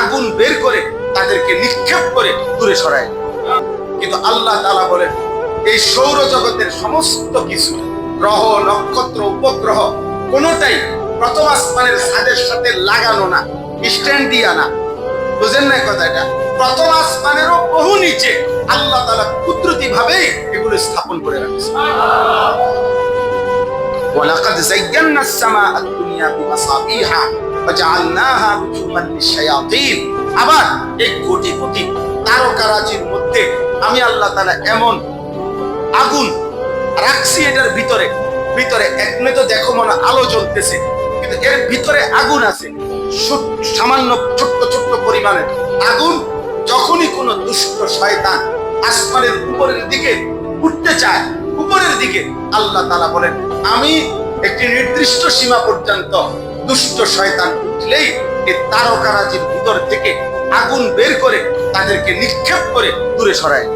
আগুন বের করে তাদেরকে নিক্ষেপ করে দূরে সরায়। কিন্তু আল্লাহ তাআলা বলেন এই সৌরজগতের সমস্ত কিছু গ্রহ নক্ষত্র উপগ্রহ কোনোটাই প্রথম আসমানের ছাদের সাথে লাগানো না, স্ট্যান্ড দিয়া না। বুঝেন না কথাটা? প্রথম আসমানেরও বহু নিচে আল্লাহ তাআলা কুদরতি ভাবে এগুলো স্থাপন করে রাখছে। ওয়ালাকাদ যায়্যানাস সামাআদ দুনিয়া বিমাসাবিহা ওয়াজআলনাহা রুজুমান লিশ-শায়াতিন। আবার এই কোটি কোটি তারকারাজির মধ্যে আমি আল্লাহ তাআলা এমন আগুন রাখছি এটার ভিতরে একমে তো দেখো মনে আলো জ্বলতেছে, কিন্তু এর ভিতরে আগুন আছে সামান্য ছোট্ট ছোট্ট পরিমাণের আগুন। যখনই কোনো দুষ্ট শয়তান আসমানের উপরের দিকে উঠতে চায়, উপরের দিকে, আল্লাহ তাআলা বলেন আমি একটি নির্দিষ্ট সীমা পর্যন্ত দুষ্ট শয়তান উঠলেই এই তারকারাজির ভিতর থেকে আগুন বের করে তাদেরকে নিক্ষেপ করে দূরে সরায়।